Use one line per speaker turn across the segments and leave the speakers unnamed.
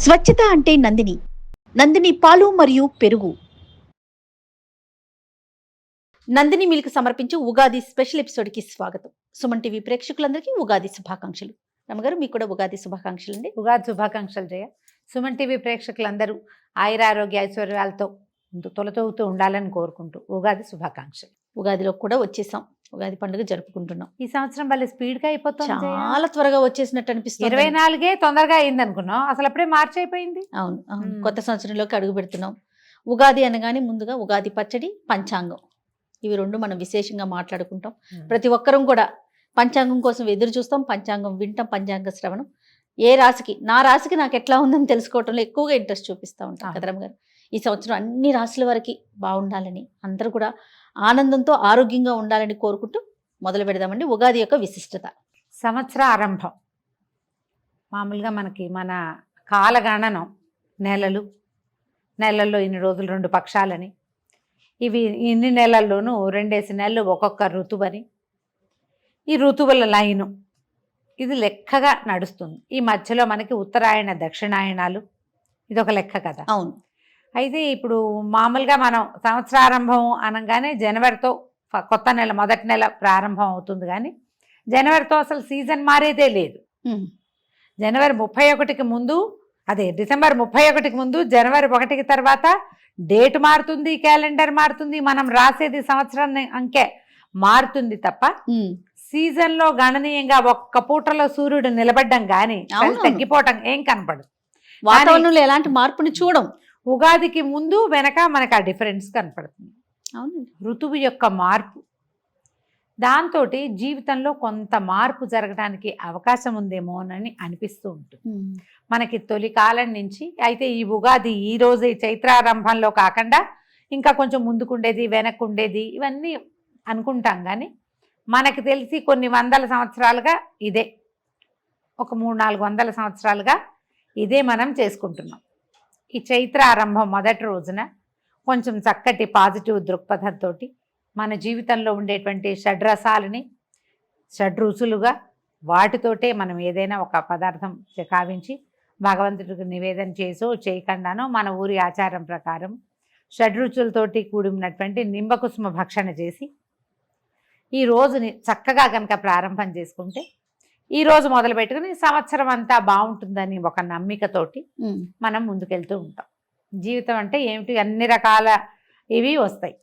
స్వచ్ఛత అంటే నందిని. నందిని పాలు మరియు పెరుగు. నందిని మిల్క్ సమర్పించు ఉగాది స్పెషల్ ఎపిసోడ్కి స్వాగతం. సుమన్ టీవీ ప్రేక్షకులందరికీ ఉగాది శుభాకాంక్షలు. రమగారు, మీకు కూడా ఉగాది శుభాకాంక్షలు అండి.
ఉగాది శుభాకాంక్షలు జయ. సుమన్ టీవీ ప్రేక్షకులందరూ ఆయురారోగ్య ఐశ్వర్యాలతో తొలతూగుతూ ఉండాలని కోరుకుంటూ ఉగాది శుభాకాంక్షలు.
ఉగాదిలో కూడా వచ్చేసాం, ఉగాది పండుగ జరుపుకుంటున్నాం.
ఈ సంవత్సరం వాళ్ళు స్పీడ్గా అయిపోతుంది,
చాలా త్వరగా వచ్చేసినట్టు అనిపిస్తుంది.
24 తొందరగా అయింది అనుకున్నాం, అసలు అప్పుడే మార్చి అయిపోయింది.
అవును అవును, కొత్త సంవత్సరంలోకి అడుగు పెడుతున్నాం. ఉగాది అనగానే ముందుగా ఉగాది పచ్చడి, పంచాంగం, ఇవి రెండు మనం విశేషంగా మాట్లాడుకుంటాం. ప్రతి ఒక్కరం కూడా పంచాంగం కోసం ఎదురు చూస్తాం, పంచాంగం వింటాం, పంచాంగ శ్రవణం. ఏ రాశికి, నా రాశికి నాకు ఎట్లా ఉందని తెలుసుకోవటంలో ఎక్కువగా ఇంట్రెస్ట్ చూపిస్తూ ఉంటాం కదరమ్మ గారు. ఈ సంవత్సరం అన్ని రాశుల వారికి బాగుండాలని, అందరూ కూడా ఆనందంతో ఆరోగ్యంగా ఉండాలని కోరుకుంటూ మొదలు పెడదామండి. ఉగాది యొక్క విశిష్టత.
సంవత్సర ఆరంభం మామూలుగా మన కాలగణనం నెలల్లో ఇన్ని రోజులు 2 పక్షాలని, ఇవి ఇన్ని నెలల్లోనూ 2 నెలలు ఒక్కొక్క ఋతువని, ఈ ఋతువుల లైను ఇది లెక్కగా నడుస్తుంది. ఈ మధ్యలో మనకి ఉత్తరాయణ దక్షిణాయనాలు, ఇది ఒక లెక్క కదా.
అవును.
అయితే ఇప్పుడు మామూలుగా మనం సంవత్సరారంభం అనగానే జనవరితో కొత్త నెల, మొదటి నెల ప్రారంభం అవుతుంది. కానీ జనవరితో అసలు సీజన్ మారేదే లేదు. జనవరి 31కి ముందు, డిసెంబర్ 31కి ముందు, జనవరి 1కి తర్వాత డేట్ మారుతుంది, క్యాలెండర్ మారుతుంది, మనం రాసేది సంవత్సరాన్ని అంకె మారుతుంది తప్ప సీజన్లో గణనీయంగా ఒక్క పూటలో సూర్యుడు నిలబడ్డం కానీ తగ్గిపోవటం ఏం కనపడదు.
వాతావరణంలో ఎలాంటి మార్పుని చూడం.
ఉగాదికి ముందు వెనక మనకు ఆ డిఫరెన్స్ కనపడుతుంది.
అవును,
ఋతువు యొక్క మార్పు, దాంతో జీవితంలో కొంత మార్పు జరగడానికి అవకాశం ఉందేమోనని అనిపిస్తూ ఉంటుంది మనకి తొలి కాలం నుంచి. అయితే ఈ ఉగాది ఈ రోజు చైత్రారంభంలో కాకుండా ఇంకా కొంచెం ముందుకుండేది, వెనక్కుండేది, ఇవన్నీ అనుకుంటాం. కానీ మనకి తెలిసి కొన్ని వందల సంవత్సరాలుగా ఇదే, ఒక 300-400 సంవత్సరాలుగా ఇదే మనం చేసుకుంటున్నాం. ఈ చైత్ర ఆరంభం మొదటి రోజున కొంచెం చక్కటి పాజిటివ్ దృక్పథంతో మన జీవితంలో ఉండేటువంటి షడ్రసాలని షడ్రుచులుగా వాటితోటే మనం ఏదైనా ఒక పదార్థం కావించి భగవంతుడికి నివేదన చేసో చేయకుండానో మన ఊరి ఆచారం ప్రకారం షడ్రుచులతోటి కూడి ఉన్నటువంటి నింబకుసుమ భక్షణ చేసి ఈ రోజుని చక్కగా కనుక ప్రారంభం చేసుకుంటే, ఈ రోజు మొదలు పెట్టుకుని సంవత్సరం అంతా బాగుంటుందని ఒక నమ్మికతోటి మనం ముందుకెళ్తూ ఉంటాం. జీవితం అంటే ఏమిటి, అన్ని రకాల ఇవి వస్తాయి.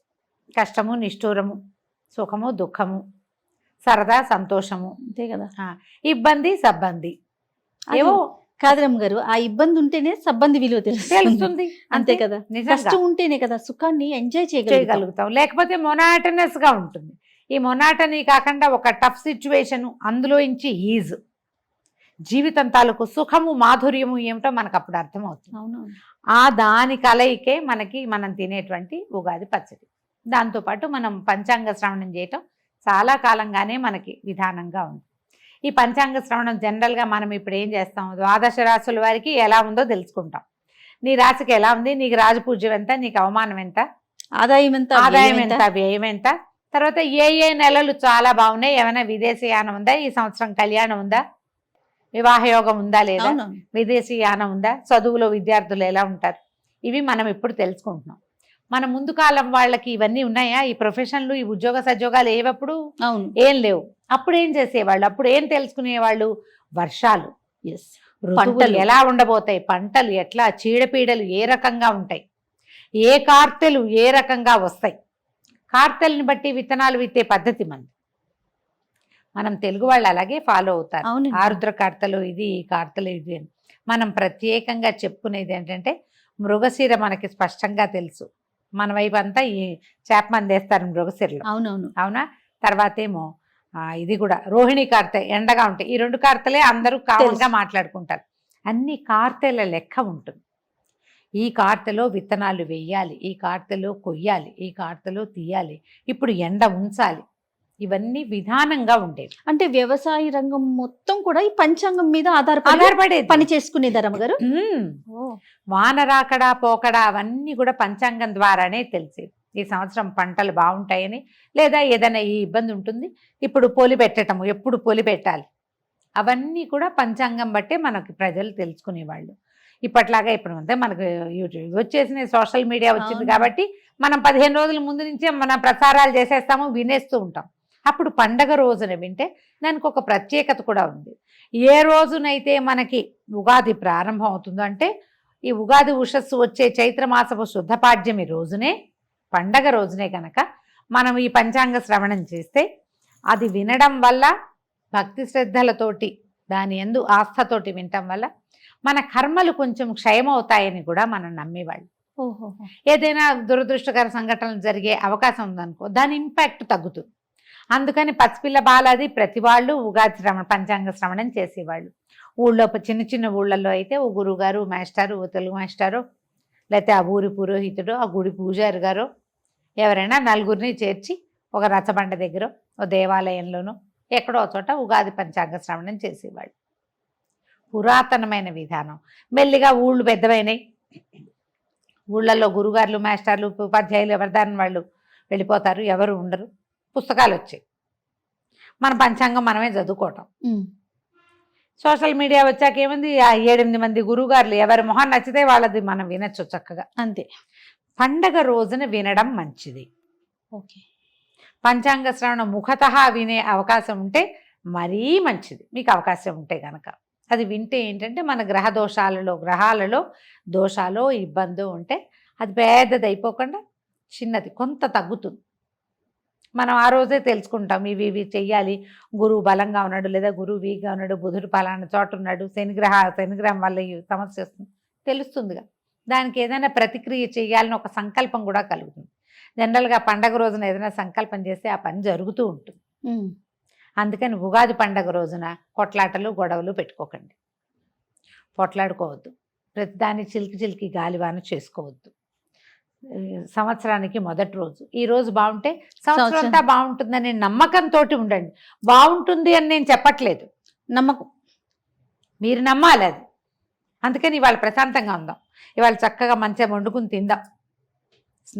కష్టము, నిష్ఠూరము, సుఖము, దుఃఖము, సరదా, సంతోషము,
అంతే కదా.
ఇబ్బంది, సబ్బంది, ఏవో
కాదరమ్మ గారు, ఆ ఇబ్బంది ఉంటేనే సబ్బంది విలువ తెలుస్తుంది. అంతే కదా. కష్టం ఉంటేనే కదా సుఖాన్ని ఎంజాయ్ చేయగలుగుతాం.
లేకపోతే మొనాటనస్గా ఉంటుంది. ఈ మొనాటనీ కాకుండా ఒక టఫ్ సిచ్యువేషన్, అందులో నుంచి ఈజ్, జీవితం తాలూకు సుఖము, మాధుర్యము ఏమిటో మనకు అప్పుడు అర్థమవుతుంది.
అవును.
ఆ దాని కలయికే మనం తినేటువంటి ఉగాది పచ్చడి. దాంతోపాటు మనం పంచాంగ శ్రవణం చేయటం చాలా కాలంగానే మనకి విధానంగా ఉంది. ఈ పంచాంగ శ్రవణం జనరల్గా మనం ఇప్పుడు ఏం చేస్తాం, 12 రాశుల వారికి ఎలా ఉందో తెలుసుకుంటాం. నీ రాశికి ఎలా ఉంది, నీకు రాజపూజ్యం ఎంత, నీకు అవమానం ఎంత,
ఆదాయం ఎంత,
వ్యయం ఎంత, తర్వాత ఏ నెలలు చాలా బాగున్నాయి, ఏమైనా విదేశీయానం ఉందా, ఈ సంవత్సరం కళ్యాణం ఉందా, వివాహయోగం ఉందా లేదా, విదేశీయానం ఉందా, చదువులో విద్యార్థులు ఎలా ఉంటారు, ఇవి మనం ఇప్పుడు తెలుసుకుంటున్నాం. మన ముందు కాలం వాళ్ళకి ఇవన్నీ ఉన్నాయా, ఈ ప్రొఫెషన్లు, ఈ ఉద్యోగ సద్యోగాలు ఏవప్పుడు ఏం లేవు. అప్పుడు ఏం చేసేవాళ్ళు, అప్పుడు ఏం తెలుసుకునేవాళ్ళు, వర్షాలు, ఋతువులు ఎలా ఉండబోతాయి, పంటలు ఎట్లా, చీడపీడలు ఏ రకంగా ఉంటాయి, ఏ కార్తెలు ఏ రకంగా వస్తాయి, కార్తెల్ని బట్టి విత్తనాలు విత్తే పద్ధతి మనం తెలుగు వాళ్ళు అలాగే ఫాలో అవుతారు. ఆరుద్ర కార్తెలు ఇది, ఈ కార్తెలు ఇది అని. మనం ప్రత్యేకంగా చెప్పుకునేది ఏంటంటే, మృగశిర మనకి స్పష్టంగా తెలుసు. మన వైపు అంతా ఈ చేప మందేస్తారు మృగశిరలో.
అవునవును.
అవునా. తర్వాత ఏమో ఇది కూడా రోహిణి కార్తె, ఎండగా ఉంటాయి. ఈ 2 కార్తెలే అందరూ కామన్గా మాట్లాడుకుంటారు. అన్ని కార్తెల లెక్క ఉంటుంది. ఈ కార్తెలో విత్తనాలు వేయాలి, ఈ కార్తెలో కొయ్యాలి, ఈ కార్తెలో తీయాలి, ఇప్పుడు ఎండ ఉంచాలి, ఇవన్నీ విధానంగా ఉండేవి.
అంటే వ్యవసాయ రంగం మొత్తం కూడా ఈ పంచాంగం మీద ఆధారపడే పని చేసుకునేది రమ్మ గారు.
వాన రాకడా పోకడా అవన్నీ కూడా పంచాంగం ద్వారానే తెలిసేది. ఈ సంవత్సరం పంటలు బాగుంటాయని, లేదా ఏదైనా ఈ ఇబ్బంది ఉంటుంది, ఇప్పుడు పొలి పెట్టటము, ఎప్పుడు పొలి పెట్టాలి, అవన్నీ కూడా పంచాంగం బట్టే మనకి ప్రజలు తెలుసుకునేవాళ్ళు. ఇప్పట్లాగా ఇప్పుడు అంతే మనకు యూట్యూబ్ వచ్చేసిన సోషల్ మీడియా వచ్చింది
అవును.
కాబట్టి మనం 15 రోజుల ముందు నుంచే మనం ప్రసారాలు చేసేస్తాము, వినేస్తూ ఉంటాం. అప్పుడు పండగ రోజున వింటే దానికి ఒక ప్రత్యేకత కూడా ఉంది. ఏ రోజునైతే మనకి ఉగాది ప్రారంభం అవుతుందో అంటే ఈ ఉగాది ఉషస్సు వచ్చే చైత్రమాసపు శుద్ధపాడ్యమి రోజునే, పండగ రోజునే కనుక మనం ఈ పంచాంగ శ్రవణం చేస్తే అది వినడం వల్ల భక్తి శ్రద్ధలతోటి దాని యందు ఆస్థతోటి వినటం వల్ల మన కర్మలు కొంచెం క్షయమవుతాయని కూడా మనం నమ్మేవాళ్ళు.
ఓహో.
ఏదైనా దురదృష్టకర సంఘటనలు జరిగే అవకాశం ఉందనుకో, దాని ఇంపాక్ట్ తగ్గుతుంది. అందుకని పసిపిల్ల బాలాది ప్రతి వాళ్ళు ఉగాది పంచాంగ శ్రవణం చేసేవాళ్ళు. ఊళ్ళో చిన్న చిన్న ఊళ్ళల్లో అయితే ఓ గురువుగారు మాస్టారు, ఓ తెలుగు మాస్టారు, లేకపోతే ఆ ఊరి పురోహితుడు, ఆ గుడి పూజారి గారు ఎవరైనా నలుగురిని చేర్చి ఒక రచ్చబండ దగ్గర, ఓ దేవాలయంలోనూ ఎక్కడో చోట ఉగాది పంచాంగ శ్రవణం చేసేవాళ్ళు. పురాతనమైన విధానం. మెల్లిగా ఊళ్ళు పెద్దవైనాయి, ఊళ్ళల్లో గురుగారులు మాస్టర్లు ఉపాధ్యాయులు ఎవరిదాని వాళ్ళు వెళ్ళిపోతారు, ఎవరు ఉండరు, పుస్తకాలు వచ్చాయి, మన పంచాంగం మనమే చదువుకోవటం. సోషల్ మీడియా వచ్చాక ఏముంది, ఆ 7-8 మంది గురువుగారులు ఎవరి మొహం నచ్చితే వాళ్ళది మనం వినొచ్చు చక్కగా.
అంతే.
పండగ రోజున వినడం మంచిది.
ఓకే.
పంచాంగ శ్రవణం ముఖతః వినే అవకాశం ఉంటే మరీ మంచిది, మీకు అవకాశం ఉంటే కనుక. అది వింటే ఏంటంటే మన గ్రహాలలో దోషాలు ఇబ్బంది ఉంటే అది పెద్దది అయిపోకుండా చిన్నది కొంత తగ్గుతుంది. మనం ఆ రోజే తెలుసుకుంటాం ఇవి చెయ్యాలి, గురువు బలంగా ఉన్నాడు లేదా గురువు వీక్గా ఉన్నాడు, బుధుడు పలానా చోట ఉన్నాడు, శనిగ్రహం వల్ల ఈ సమస్య వస్తుంది తెలుస్తుందిగా. దానికి ఏదైనా ప్రతిక్రియ చేయాలని ఒక సంకల్పం కూడా కలుగుతుంది. జనరల్గా పండగ రోజున ఏదైనా సంకల్పం చేస్తే ఆ పని జరుగుతూ ఉంటుంది. అందుకని ఉగాది పండగ రోజున కొట్లాటలు గొడవలు పెట్టుకోకండి, పొట్లాడుకోవద్దు, ప్రతిదాన్ని చిలికి గాలివాన చేసుకోవద్దు. సంవత్సరానికి మొదటి రోజు ఈ రోజు బాగుంటే సంవత్సరం అంతా బాగుంటుందనే నమ్మకంతో ఉండండి. బాగుంటుంది అని నేను చెప్పట్లేదు,
నమ్మకం
మీరు నమ్మాలి అది. అందుకని ఇవాళ ప్రశాంతంగా ఉందాం, ఇవాళ చక్కగా మంచిగా వండుకుని తిందాం,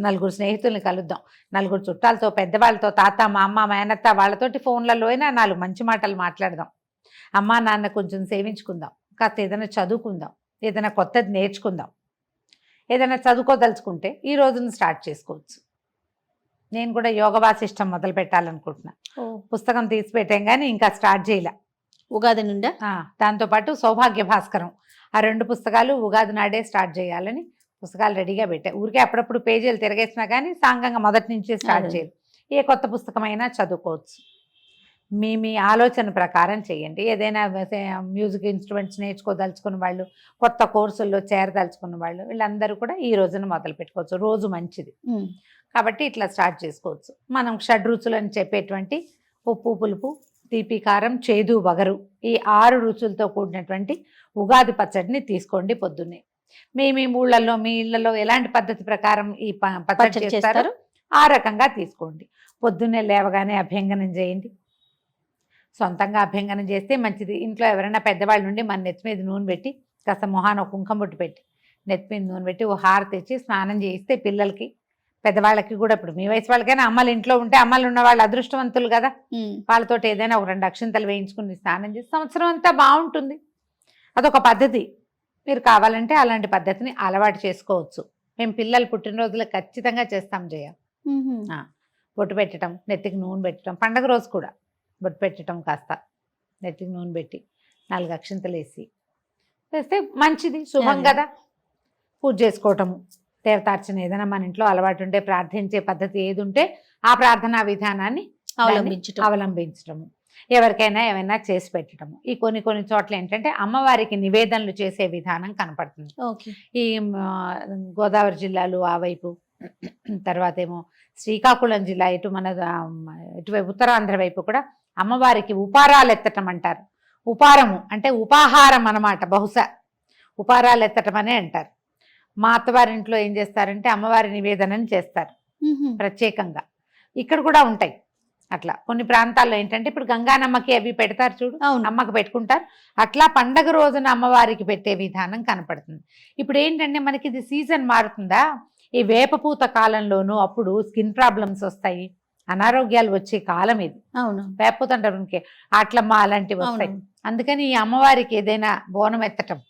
నలుగురు స్నేహితుల్ని కలుద్దాం, నలుగురు చుట్టాలతో పెద్దవాళ్ళతో తాత మా అమ్మ మేనత్త వాళ్ళతోటి ఫోన్లలో అయినా 4 మంచి మాటలు మాట్లాడదాం, అమ్మా నాన్న కొంచెం సేవించుకుందాం, కాస్త ఏదైనా చదువుకుందాం, ఏదైనా కొత్తది నేర్చుకుందాం. ఏదైనా చదువుకోదలుచుకుంటే ఈ రోజున స్టార్ట్ చేసుకోవచ్చు. నేను కూడా యోగ వాసిష్టం మొదలు పెట్టాలనుకుంటున్నా, పుస్తకం తీసి పెట్టాం కానీ ఇంకా స్టార్ట్ చేయలే.
ఉగాది నుండా
దాంతోపాటు సౌభాగ్య భాస్కరం, ఆ 2 పుస్తకాలు ఉగాది నాడే స్టార్ట్ చేయాలని పుస్తకాలు రెడీగా పెట్టాయి. ఊరికే అప్పుడప్పుడు పేజీలు తిరగేసినా కానీ సాంగంగా మొదటి నుంచి స్టార్ట్ చేయాలి. ఏ కొత్త పుస్తకమైనా చదువుకోవచ్చు. మీ ఆలోచన ప్రకారం చేయండి. ఏదైనా మ్యూజిక్ ఇన్స్ట్రుమెంట్స్ నేర్చుకోదలుచుకున్న వాళ్ళు, కొత్త కోర్సుల్లో చేరదలుచుకున్న వాళ్ళు, వీళ్ళందరూ కూడా ఈ రోజున మొదలు పెట్టుకోవచ్చు. రోజు మంచిది కాబట్టి ఇట్లా స్టార్ట్ చేసుకోవచ్చు. మనం షడ్రుచులు అని చెప్పేటువంటి ఉప్పు పులుపు తీపి కారం చేదు వగరు ఈ 6 రుచులతో కూడినటువంటి ఉగాది పచ్చడిని తీసుకోండి పొద్దున్నే. మీ ఊళ్ళల్లో మీ ఇళ్లలో ఎలాంటి పద్ధతి ప్రకారం ఈ పచ్చడి చేస్తారు ఆ రకంగా తీసుకోండి. పొద్దున్నే లేవగానే అభ్యంగనం చేయండి. సొంతంగా అభ్యంగనం చేస్తే మంచిది. ఇంట్లో ఎవరైనా పెద్దవాళ్ళు నుండి మన నెత్తి మీద నూనె పెట్టి కాస్త మొహాన ఒక కుంకుమ బొట్టు పెట్టి నెత్తి మీద నూనె పెట్టి ఓ హార తెచ్చి స్నానం చేయిస్తే పిల్లలకి పెద్దవాళ్ళకి కూడా, ఇప్పుడు మీ వయసు వాళ్ళకైనా అమ్మలు ఇంట్లో ఉంటే అమ్మలు ఉన్న వాళ్ళు అదృష్టవంతులు కదా, వాళ్ళతో ఏదైనా ఒక 2 అక్షింతలు వేయించుకుని స్నానం చేసి సంవత్సరం అంతా బాగుంటుంది. అదొక పద్ధతి. మీరు కావాలంటే అలాంటి పద్ధతిని అలవాటు చేసుకోవచ్చు. మేము పిల్లలు పుట్టినరోజులు ఖచ్చితంగా చేస్తాం జయ. బొట్టు పెట్టడం, నెత్తికి నూనె పెట్టడం, పండగ రోజు కూడా బొట్టు పెట్టడం, కాస్త నెత్తికి నూనె పెట్టి 4 అక్షింతలు వేస్తే మంచిది, శుభం కదా. పూజ చేసుకోవటము, దేవతార్చన ఏదైనా మన ఇంట్లో అలవాటు ఉంటే ప్రార్థించే పద్ధతి ఏది ఉంటే ఆ ప్రార్థనా విధానాన్ని అవలంబించటము, ఎవరికైనా ఏమైనా చేసి పెట్టడము. ఈ కొన్ని చోట్ల ఏంటంటే అమ్మవారికి నివేదనలు చేసే విధానం కనపడుతుంది. ఈ గోదావరి జిల్లాలు ఆ వైపు, తర్వాత ఏమో శ్రీకాకుళం జిల్లా ఇటు మన ఇటువైపు ఉత్తరాంధ్ర వైపు కూడా అమ్మవారికి ఉపారాలు ఎత్తటం అంటారు. ఉపారము అంటే ఉపాహారం అన్నమాట, బహుశా ఉపారాలు ఎత్తటం అనే అంటారు. మా అత్తవారింట్లో ఏం చేస్తారంటే అమ్మవారి నివేదనని చేస్తారు ప్రత్యేకంగా. ఇక్కడ కూడా ఉంటాయి అట్లా కొన్ని ప్రాంతాల్లో. ఏంటంటే ఇప్పుడు గంగానమ్మకి అవి పెడతారు చూడు, అమ్మకి పెట్టుకుంటారు. అట్లా పండగ రోజున అమ్మవారికి పెట్టే విధానం కనపడుతుంది. ఇప్పుడు ఏంటంటే మనకి ఇది సీజన్ మారుతుందా, ఈ వేపపూత కాలంలోనూ అప్పుడు స్కిన్ ప్రాబ్లమ్స్ వస్తాయి, అనారోగ్యాలు వచ్చే కాలం ఇది.
అవును,
వేపపూత అంటారు ఇంకే అట్లమ్మ అలాంటివి వస్తాయి. అందుకని ఈ అమ్మవారికి ఏదైనా బోనం ఎత్తటం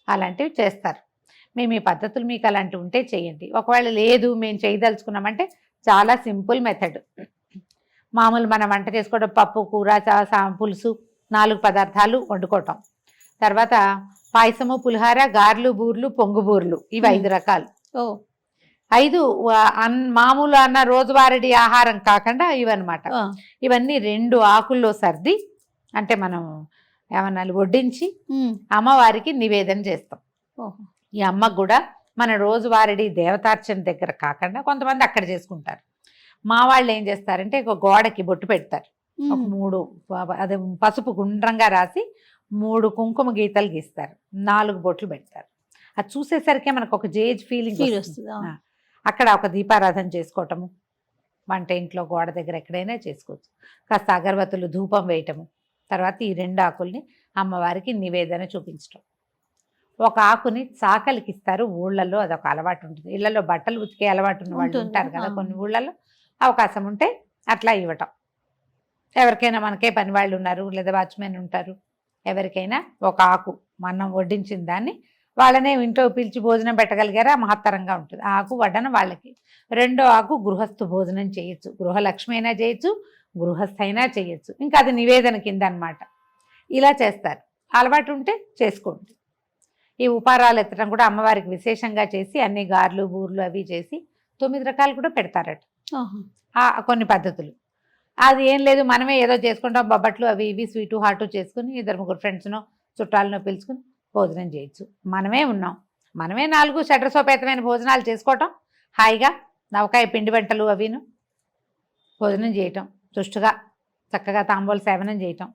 అలాంటివి చేస్తారు. మేము ఈ పద్ధతులు మీకు అలాంటివి ఉంటే చేయండి. ఒకవేళ లేదు మేము చేయదలుచుకున్నామంటే చాలా సింపుల్ మెథడ్. మామూలు మనం వంట చేసుకోవడం, పప్పు, కూర, పులుసు 4 పదార్థాలు వండుకోవటం. తర్వాత పాయసము, పులిహార, గారెలు, బూర్లు, పొంగు బూర్లు, ఇవి 5 రకాలు.
ఓ
5 మామూలు అన్న రోజువారీ ఆహారం కాకుండా ఇవన్నమాట.
ఆ,
ఇవన్నీ 2 ఆకుల్లో సర్ది, అంటే మనం ఏమన్నా వడ్డించి
ఉమ్,
అమ్మవారికి నివేదన చేస్తాం.
ఓహో,
ఈ అమ్మకు కూడా మన రోజువారీ దేవతార్చన దగ్గర కాకుండా కొంతమంది అక్కడ చేసుకుంటారు. మా వాళ్ళు ఏం చేస్తారంటే ఒక గోడకి బొట్టు పెడతారు. ఒక
ఉమ్,
3 అదే పసుపు గుండ్రంగా రాసి 3 కుంకుమ గీతలు గీస్తారు, 4 బొట్లు పెడతారు. అది చూసేసరికి మనకు ఒక జేజ్ ఫీలింగ్
ఫీల్
వస్తుంది.
వస్తుంది. ఆ,
అక్కడ ఒక దీపారాధన చేసుకోవటము, వంట ఇంట్లో గోడ దగ్గర ఎక్కడైనా చేసుకోవచ్చు. కాస్త అగరబత్తులు, ధూపం వేయటము. తర్వాత ఈ 2 ఆకుల్ని అమ్మవారికి నివేదన చూపించటం. ఒక ఆకుని చాకలికి ఇస్తారు ఊళ్ళల్లో, అదొక అలవాటు ఉంటుంది. ఇళ్లలో బట్టలు ఉతికే అలవాటు ఉన్న వాళ్ళు
ఉంటుంది.
ఉంటారు కదా
ఆ.
కొన్ని ఊళ్ళల్లో. అవకాశం ఉంటే అట్లా ఇవ్వటం. ఎవరికైనా, మనకే పని వాళ్ళు ఉన్నారు లేదా వాచ్మెన్ ఉంటారు, ఎవరికైనా ఒక ఆకు మనం వడ్డించిన దాన్ని వాళ్ళనే ఇంట్లో పిలిచి భోజనం పెట్టగలిగారా మహత్తరంగా ఉంటుంది. ఆ ఆకు వడ్డన వాళ్ళకి. 2వ ఆకు గృహస్థు భోజనం చేయొచ్చు, గృహలక్ష్మి అయినా చేయొచ్చు, గృహస్థ అయినా చేయొచ్చు. ఇంకా అది నివేదన కింద అనమాట. ఇలా చేస్తారు. అలవాటు ఉంటే చేసుకోండి. ఈ ఉపారాలు ఎత్తడం కూడా అమ్మవారికి విశేషంగా చేసి అన్ని గారెలు, బూర్లు అవి చేసి 9 రకాలు కూడా పెడతారట.
ఆహా,
కొన్ని పద్ధతులు. అది ఏం లేదు, మనమే ఏదో చేసుకుంటాం, బొబ్బట్లు అవి ఇవి స్వీటు హాటు చేసుకుని 2-3 ఫ్రెండ్స్నో చుట్టాలనో పిలుచుకుని భోజనం చేయొచ్చు. మనమే ఉన్నాం, మనమే 4 షడ్రసోపేతమైన భోజనాలు చేసుకోవటం, హాయిగా నవకాయ పిండి వంటలు అవిను భోజనం చేయటం, చుష్టుగా చక్కగా తాంబూల సేవనం చేయటం.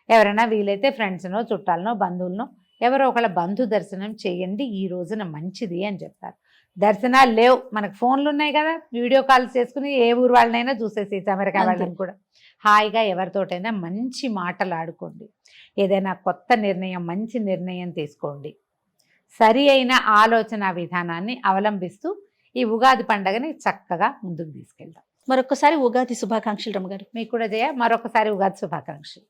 ఎవరైనా వీలైతే ఫ్రెండ్స్నో చుట్టాలనో బంధువులనో ఎవరో ఒకళ్ళ బంధు దర్శనం చేయండి, ఈ రోజున మంచిది అని చెప్తారు. దర్శనాలు లేవు, మనకు ఫోన్లు ఉన్నాయి కదా, వీడియో కాల్స్ చేసుకుని ఏ ఊరు వాళ్ళనైనా చూసేసేసి, అమెరికా
అంతే.
వాళ్ళని కూడా హాయిగా ఎవరితోటైనా మంచి మాటలు ఆడుకోండి. ఏదైనా కొత్త నిర్ణయం, మంచి నిర్ణయం తీసుకోండి. సరి అయిన ఆలోచన విధానాన్ని అవలంబిస్తూ ఈ ఉగాది పండుగని చక్కగా ముందుకు తీసుకెళ్దాం.
మరొకసారి ఉగాది శుభాకాంక్షలు రమ్మగారు.
మీకు కూడా మరొకసారి ఉగాది శుభాకాంక్షలు.